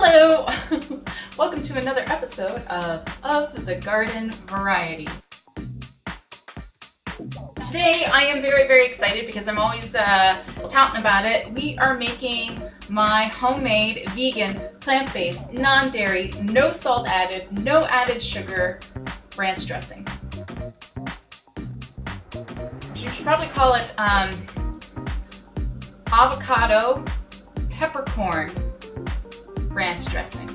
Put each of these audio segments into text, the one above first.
Hello! Welcome to another episode of the Garden Variety. Today I am very excited because I'm always touting about it. We are making my homemade vegan, plant-based, non-dairy, no salt added, no added sugar ranch dressing. You should probably call it avocado peppercorn ranch dressing.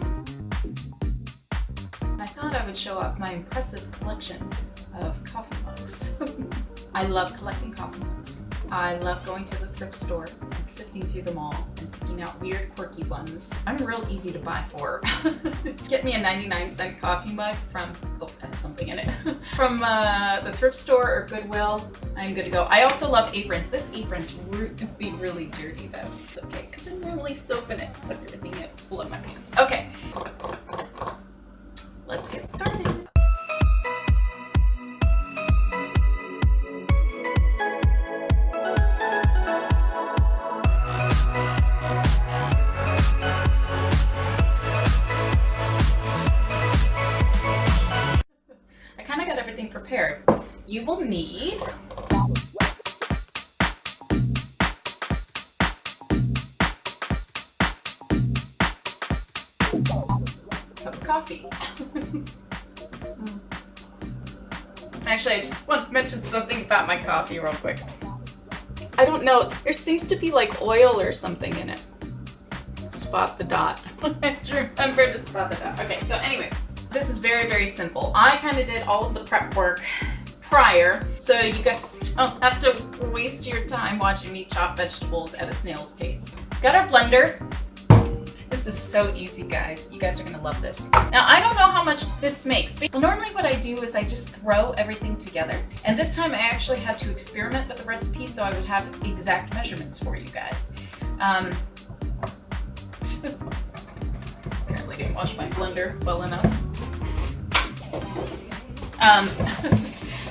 I thought I would show off my impressive collection of coffee mugs. I love collecting coffee mugs. I love going to the thrift store and sifting through them all and picking out weird, quirky ones. I'm real easy to buy for. Get me a 99-cent coffee mug from, oh, that has something in it, from the thrift store or Goodwill. I'm good to go. I also love aprons. This apron's really dirty though. It's okay, because I'm normally soaping it, but everything it pull up my pants. Okay, let's get started. Prepared. You will need a cup of coffee. Actually, I just want to mention something about my coffee real quick. I don't know, there seems to be like oil or something in it. Spot the dot. I have to remember to spot the dot. Okay, so anyway. This is very simple. I kind of did all of the prep work prior, so you guys don't have to waste your time watching me chop vegetables at a snail's pace. Got our blender. This is so easy, guys. You guys are gonna love this. Now, I don't know how much this makes, but normally what I do is I just throw everything together. And this time I actually had to experiment with the recipe so I would have exact measurements for you guys. Apparently didn't wash my blender well enough.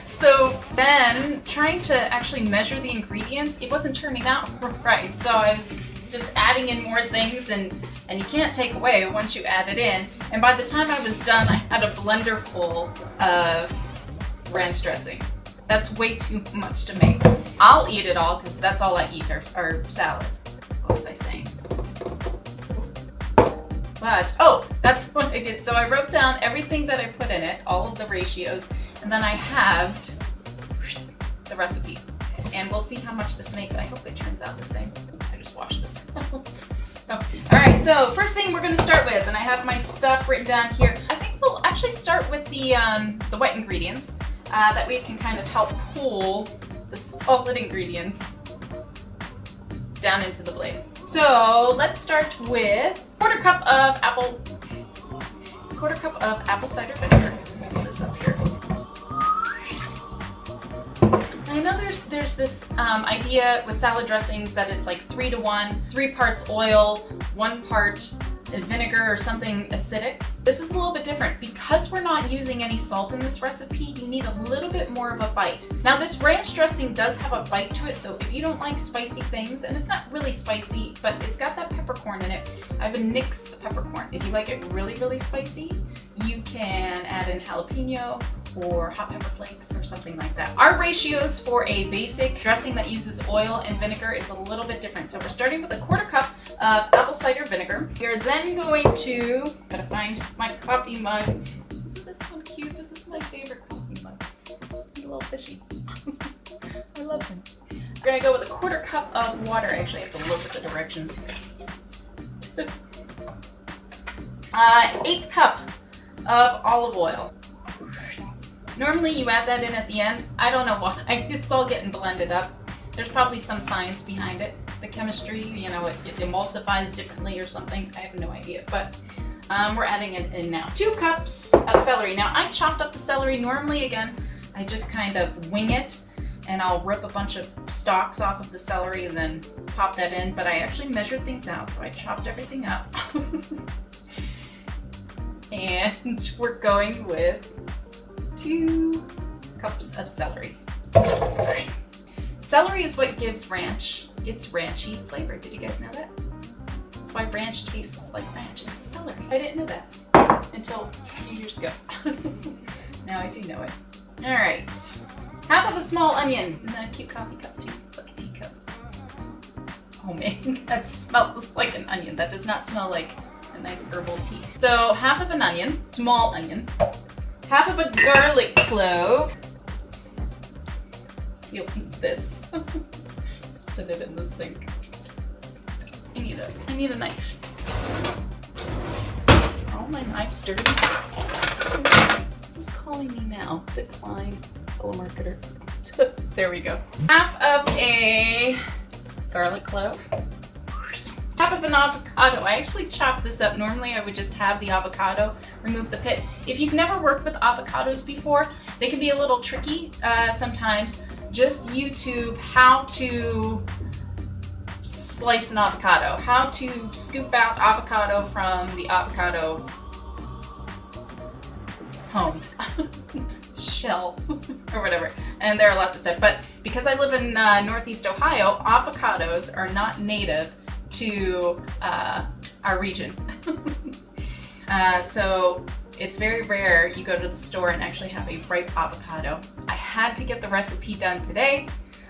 So then trying to actually measure the ingredients, it wasn't turning out right. So I was just adding in more things and you can't take away once you add it in. And by the time I was done, I had a blender full of ranch dressing. That's way too much to make. I'll eat it all because that's all I eat are salads. What was I saying? But, oh, that's what I did. So I wrote down everything that I put in it, all of the ratios, and then I halved the recipe. And we'll see how much this makes. I hope it turns out the same. I just washed this out. So, all right, so first thing we're gonna start with, and I have my stuff written down here. I think we'll actually start with the wet ingredients. That way it can kind of help pull the solid ingredients down into the blade. So let's start with quarter cup of apple cider vinegar. Put this up here. I know there's this idea with salad dressings that it's like 3-to-1, 3 parts oil, 1 part vinegar or something acidic. This is a little bit different. Because we're not using any salt in this recipe, you need a little bit more of a bite. Now this ranch dressing does have a bite to it, so if you don't like spicy things, and it's not really spicy, but it's got that peppercorn in it, I would nix the peppercorn. If you like it really spicy, you can add in jalapeno or hot pepper flakes or something like that. Our ratios for a basic dressing that uses oil and vinegar is a little bit different. So we're starting with a quarter cup of apple cider vinegar. We're then going to, gotta find my coffee mug. Isn't this one cute? This is my favorite coffee mug. He's a little fishy. I love him. We're gonna go with a quarter cup of water. Actually, I have to look at the directions. 1/8 cup of olive oil. Normally you add that in at the end. I don't know why. It's all getting blended up. There's probably some science behind it. The chemistry, you know, it emulsifies differently or something. I have no idea, but we're adding it in now. 2 cups of celery. Now I chopped up the celery. Normally, again, I just kind of wing it and I'll rip a bunch of stalks off of the celery and then pop that in, but I actually measured things out, so I chopped everything up. And we're going with 2 cups of celery. Celery is what gives ranch its ranchy flavor. Did you guys know that? That's why ranch tastes like ranch and celery. I didn't know that until a few years ago. Now I do know it. All right, half of a small onion. Isn't that a cute coffee cup too? It's like a teacup. Oh man, that smells like an onion. That does not smell like a nice herbal tea. So half of an onion, small onion, half of a garlic clove. You'll eat this. Just put it in the sink. I need a knife. Are all my knives dirty? Who's calling me now? Decline. Telemarketer. There we go. Half of a garlic clove. Half of an avocado. I actually chopped this up. Normally I would just have the avocado, remove the pit. If you've never worked with avocados before, they can be a little tricky sometimes. Just YouTube how to slice an avocado, how to scoop out avocado from the avocado home. Shell or whatever, and there are lots of stuff, but because I live in Northeast Ohio, avocados are not native to our region. So it's very rare you go to the store and actually have a ripe avocado. I had to get the recipe done today.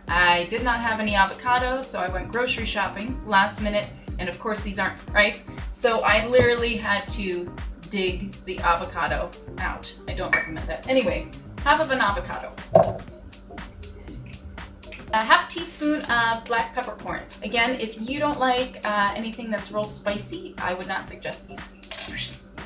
I did not have any avocado, so I went grocery shopping last minute, and of course these aren't ripe, so I literally had to dig the avocado out. I don't recommend that. Anyway, half of an avocado. A half teaspoon of black peppercorns. Again, if you don't like anything that's real spicy, I would not suggest these.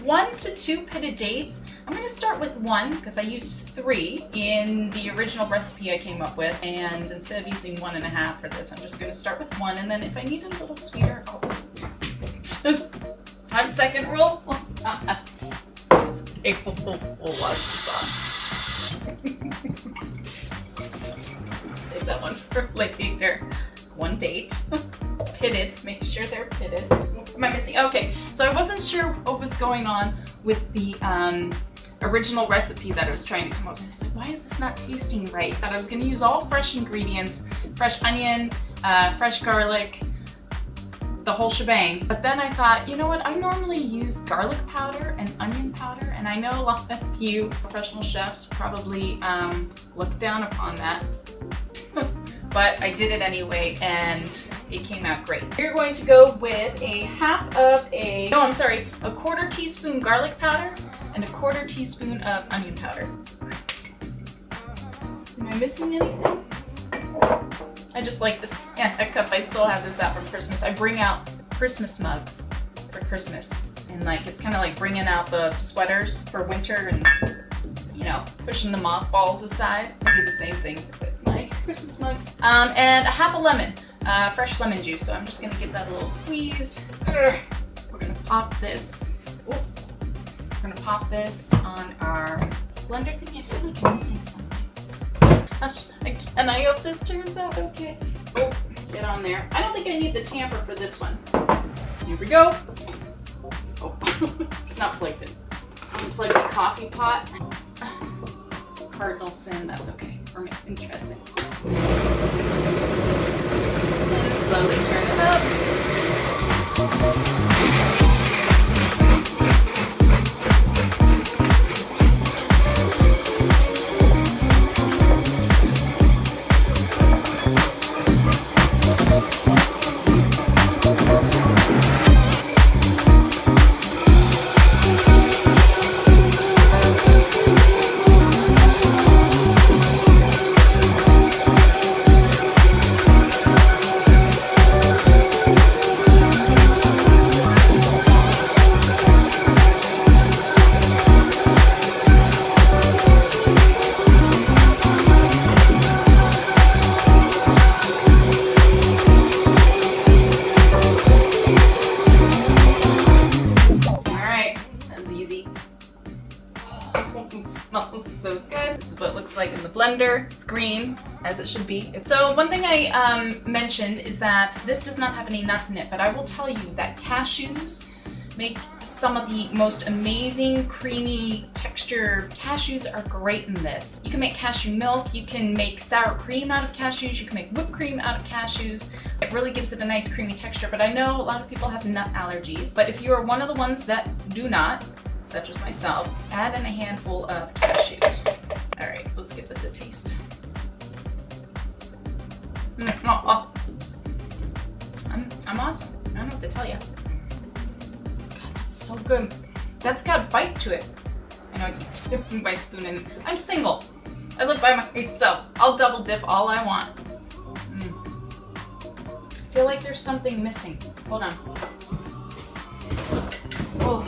1 to 2 pitted dates. I'm going to start with 1 because I used 3 in the original recipe I came up with, and instead of using 1.5 for this, I'm just going to start with 1, and then if I need it a little sweeter, I'll 5-second rule. It's okay. We'll watch this off. Save that one for later. 1 date. Pitted. Make sure they're pitted. What am I missing? Okay, so I wasn't sure what was going on with the original recipe that I was trying to come up with. I was like, why is this not tasting right? I thought I was going to use all fresh ingredients, fresh onion, fresh garlic, the whole shebang. But then I thought, you know what? I normally use garlic powder and onion powder, and I know a lot of you professional chefs probably look down upon that. But I did it anyway, and it came out great. We're going to go with a quarter teaspoon garlic powder and a quarter teaspoon of onion powder. Am I missing anything? I just like this Santa cup. I still have this out from Christmas. I bring out Christmas mugs for Christmas, and like it's kind of like bringing out the sweaters for winter and, you know, pushing the mothballs aside. I do the same thing with my Christmas mugs. And a half a lemon, fresh lemon juice. So I'm just gonna give that a little squeeze. We're gonna pop this. We're gonna pop this on our blender thing. I feel like I'm missing something. Gosh, and I hope this turns out okay. Oh, get on there. I don't think I need the tamper for this one. Here we go. Oh, it's not plugged in. Unplug the coffee pot. Cardinal sin, that's okay. We're interesting. And slowly turn it up. Smells so good. This is what it looks like in the blender. It's green, as it should be. So one thing I mentioned is that this does not have any nuts in it, but I will tell you that cashews make some of the most amazing creamy texture. Cashews are great in this. You can make cashew milk, you can make sour cream out of cashews, you can make whipped cream out of cashews. It really gives it a nice creamy texture, but I know a lot of people have nut allergies. But if you are one of the ones that do not, such as myself, add in a handful of cashews. All right, let's give this a taste. I'm awesome. I don't know what to tell you. God, that's so good. That's got bite to it. I know I keep dipping my spoon in. I'm single. I live by myself. I'll double dip all I want. I feel like there's something missing. Hold on. Oh.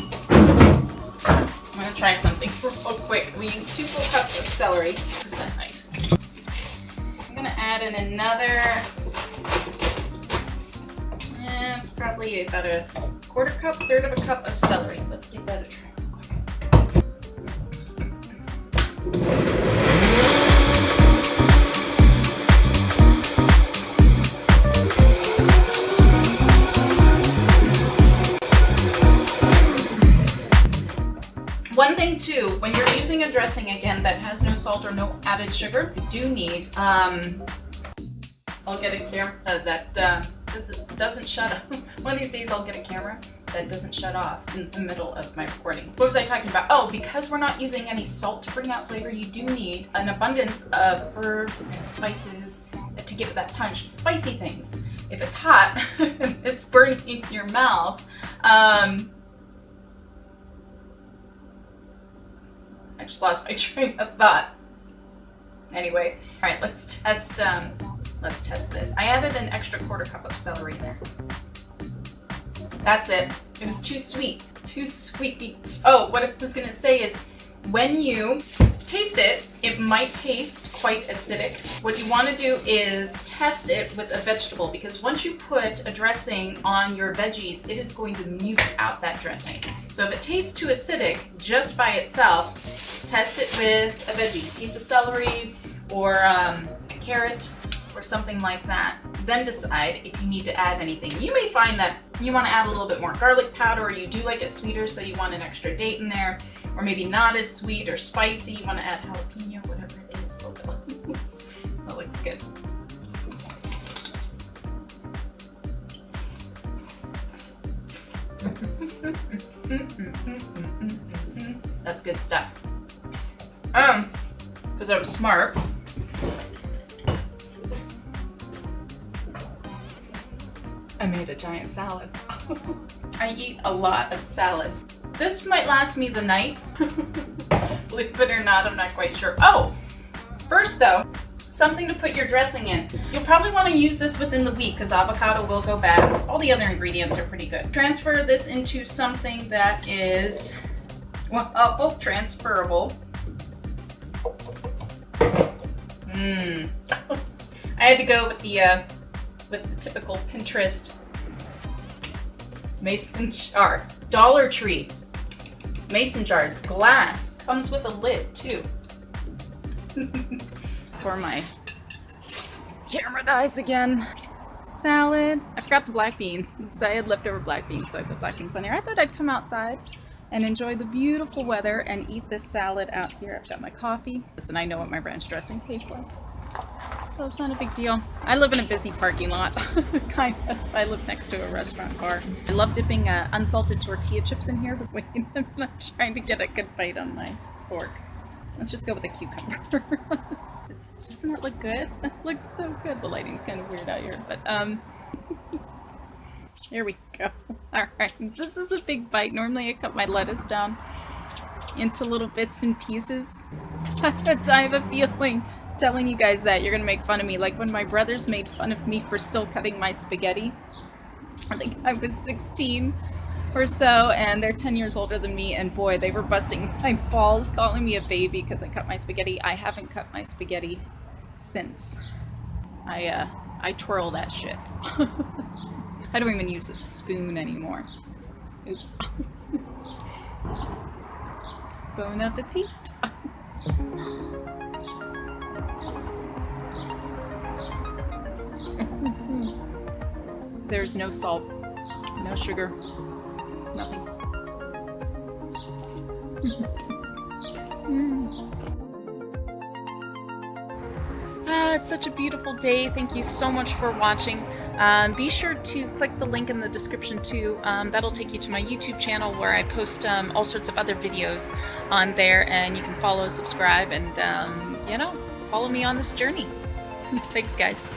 I'm gonna try something real quick. We use 2 full cups of celery. Where's that knife? I'm gonna add in another, it's probably about a quarter cup, third of a cup of celery. Let's give that a try real quick. One thing too, when you're using a dressing again that has no salt or no added sugar, you do need, I'll get a camera that doesn't shut off. One of these days I'll get a camera that doesn't shut off in the middle of my recordings. What was I talking about? Oh, because we're not using any salt to bring out flavor, you do need an abundance of herbs and spices to give it that punch. Spicy things. If it's hot, it's burning your mouth. I just lost my train of thought. Anyway, all right, let's test this. I added an extra quarter cup of celery there. That's it. It was too sweet. Too sweet. Oh, what I was gonna say is, when you taste it, it might taste quite acidic. What you want to do is test it with a vegetable, because once you put a dressing on your veggies, it is going to mute out that dressing. So if it tastes too acidic just by itself, test it with a veggie, a piece of celery or a carrot or something like that. Then decide if you need to add anything. You may find that you want to add a little bit more garlic powder, or you do like it sweeter, so you want an extra date in there, or maybe not as sweet or spicy. You want to add jalapeno, whatever it is. That looks good. That's good stuff. Because I was smart, I made a giant salad. I eat a lot of salad. This might last me the night. Believe it or not, I'm not quite sure. Oh, first though, something to put your dressing in. You'll probably want to use this within the week because avocado will go bad. All the other ingredients are pretty good. Transfer this into something that is, well, transferable. I had to go with the typical Pinterest mason jar. Dollar Tree mason jars, glass. Comes with a lid too. For my camera dies again. Salad. I forgot the black beans. So I had leftover black beans, so I put black beans on here. I thought I'd come outside and enjoy the beautiful weather and eat this salad out here. I've got my coffee. Listen, I know what my ranch dressing tastes like. So it's not a big deal. I live in a busy parking lot, kind of. I live next to a restaurant bar. I love dipping unsalted tortilla chips in here, but wait, I'm trying to get a good bite on my fork. Let's just go with a cucumber. Doesn't that look good? It looks so good. The lighting's kind of weird out here, but here we go. All right, this is a big bite. Normally I cut my lettuce down into little bits and pieces. I have a feeling telling you guys that you're gonna make fun of me, like when my brothers made fun of me for still cutting my spaghetti. I think I was 16 or so, and they're 10 years older than me, and boy, they were busting my balls, calling me a baby because I cut my spaghetti. I haven't cut my spaghetti since. I twirl that shit. I don't even use a spoon anymore. Oops. Bon appetit. There's no salt, no sugar, nothing. It's such a beautiful day. Thank you so much for watching. Be sure to click the link in the description too. That'll take you to my YouTube channel where I post all sorts of other videos on there, and you can follow, subscribe, and follow me on this journey. Thanks, guys.